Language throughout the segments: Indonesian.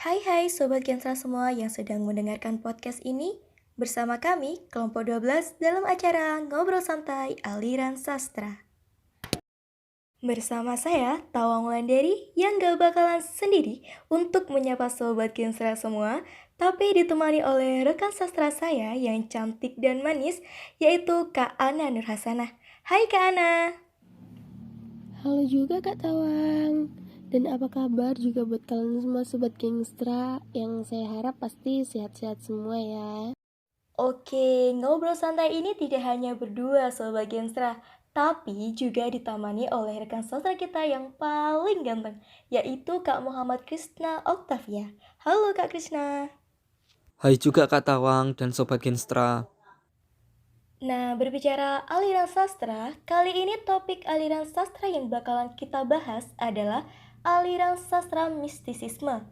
Hai Sobat Gensra semua yang sedang mendengarkan podcast ini. Bersama kami, kelompok 12 dalam acara Ngobrol Santai Aliran Sastra. Bersama saya, Tawang Wulandari yang gak bakalan sendiri untuk menyapa Sobat Gensra semua, tapi ditemani oleh rekan sastra saya yang cantik dan manis, yaitu Kak Ana Nurhasanah. Hai Kak Ana. Halo juga Kak Tawang. Dan apa kabar juga buat kalian semua Sobat Gangstra, yang saya harap pasti sehat-sehat semua ya. Oke, ngobrol santai ini tidak hanya berdua Sobat Genstra, tapi juga ditemani oleh rekan sastra kita yang paling ganteng, yaitu Kak Muhammad Krisna Oktavia. Halo Kak Krisna. Hai juga Kak Tawang dan Sobat Genstra. Nah, berbicara aliran sastra, kali ini topik aliran sastra yang bakalan kita bahas adalah aliran sastra mistisisme.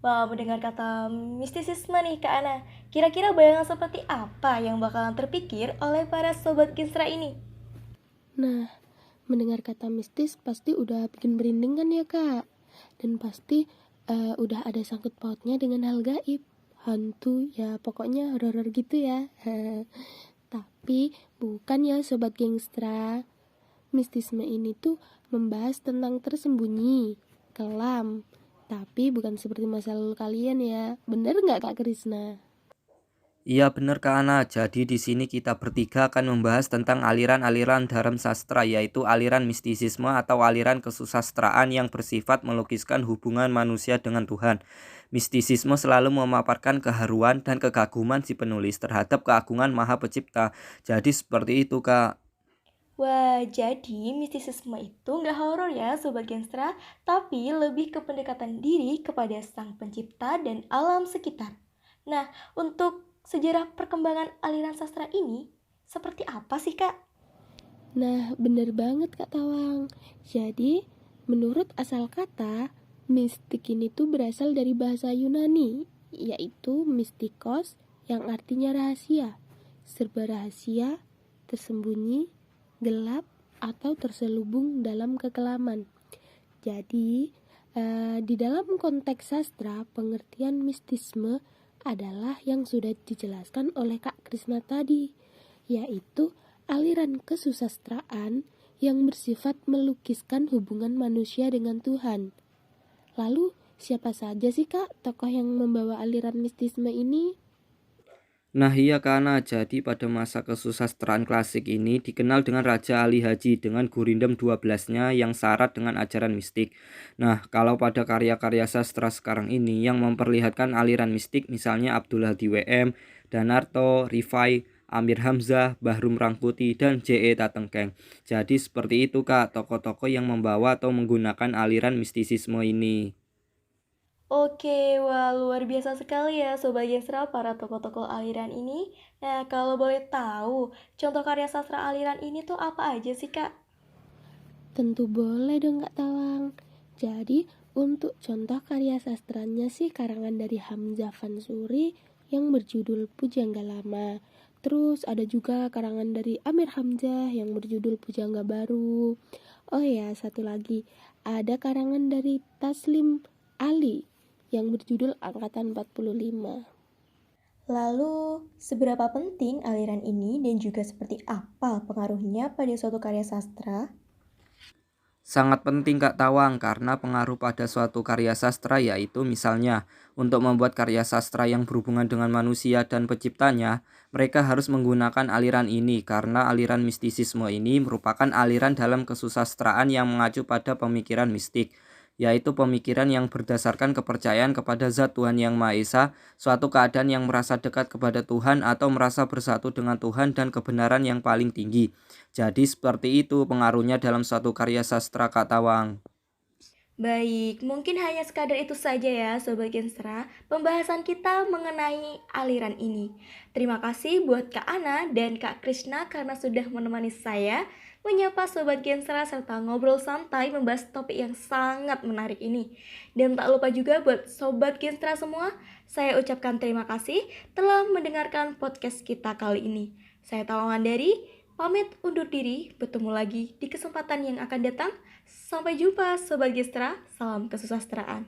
Wah, mendengar kata mistisisme nih Kak Ana, kira-kira bayangan seperti apa yang bakalan terpikir oleh para Sobat Genstra ini? Nah, mendengar kata mistis pasti udah bikin merinding kan ya Kak? Dan pasti udah ada sangkut pautnya dengan hal gaib, hantu, ya pokoknya horor gitu ya. Tapi bukan ya Sobat Gangstra. Mistisme ini tuh membahas tentang tersembunyi, kelam, tapi bukan seperti masa lalu kalian ya. Bener nggak Kak Krisna? Iya benar Kak Ana, jadi di sini kita bertiga akan membahas tentang aliran-aliran dalam sastra, yaitu aliran mistisisme atau aliran kesusastraan yang bersifat melukiskan hubungan manusia dengan Tuhan. Mistisisme selalu memaparkan keharuan dan kekaguman si penulis terhadap keagungan Maha Pencipta. Jadi seperti itu Kak. Wah, jadi mistisisme itu nggak horor ya Sobat Genstra, tapi lebih ke pendekatan diri kepada sang pencipta dan alam sekitar. Nah, untuk sejarah perkembangan aliran sastra ini, seperti apa sih Kak? Nah, bener banget Kak Tawang. Jadi, menurut asal kata, mistik ini tuh berasal dari bahasa Yunani, yaitu mistikos yang artinya rahasia, serba rahasia, tersembunyi, gelap, atau terselubung dalam kekelaman. Jadi, di dalam konteks sastra, pengertian mistisme adalah yang sudah dijelaskan oleh Kak Krisna tadi, yaitu aliran kesusastraan yang bersifat melukiskan hubungan manusia dengan Tuhan. Lalu, siapa saja sih Kak tokoh yang membawa aliran mistisme ini? Nah iya karena jadi pada masa kesusastraan klasik ini dikenal dengan Raja Ali Haji dengan Gurindam 12-nya yang syarat dengan ajaran mistik. Nah kalau pada karya-karya sastra sekarang ini yang memperlihatkan aliran mistik misalnya Abdul Hadi WM, Danarto, Rifai, Amir Hamzah, Bahrum Rangkuti, dan J.E. Tatengkeng. Jadi seperti itu Kak tokoh-tokoh yang membawa atau menggunakan aliran mistisisme ini. Oke, wah luar biasa sekali ya Sobat Gensra para tokoh-tokoh aliran ini. Nah, kalau boleh tahu, contoh karya sastra aliran ini tuh apa aja sih Kak? Tentu boleh dong Kak Tawang. Jadi, untuk contoh karya sastranya sih karangan dari Hamzah Fansuri yang berjudul Pujangga Lama. Terus ada juga karangan dari Amir Hamzah yang berjudul Pujangga Baru. Oh ya, satu lagi. Ada karangan dari Taslim Ali yang berjudul Angkatan 45. Lalu, seberapa penting aliran ini dan juga seperti apa pengaruhnya pada suatu karya sastra? Sangat penting Kak Tawang karena pengaruh pada suatu karya sastra yaitu misalnya untuk membuat karya sastra yang berhubungan dengan manusia dan penciptanya, mereka harus menggunakan aliran ini karena aliran mistisisme ini merupakan aliran dalam kesusastraan yang mengacu pada pemikiran mistik, yaitu pemikiran yang berdasarkan kepercayaan kepada Zat Tuhan Yang Maha Esa, suatu keadaan yang merasa dekat kepada Tuhan atau merasa bersatu dengan Tuhan dan kebenaran yang paling tinggi. Jadi seperti itu pengaruhnya dalam suatu karya sastra Kak Tawang. Baik, mungkin hanya sekadar itu saja ya Sobat Genstra, pembahasan kita mengenai aliran ini. Terima kasih buat Kak Ana dan Kak Krishna karena sudah menemani saya menyapa Sobat Genstra serta ngobrol santai membahas topik yang sangat menarik ini. Dan tak lupa juga buat Sobat Genstra semua, saya ucapkan terima kasih telah mendengarkan podcast kita kali ini. Saya Tawangan dari pamit undur diri, bertemu lagi di kesempatan yang akan datang. Sampai jumpa Sobat Gestra, salam kesusastraan.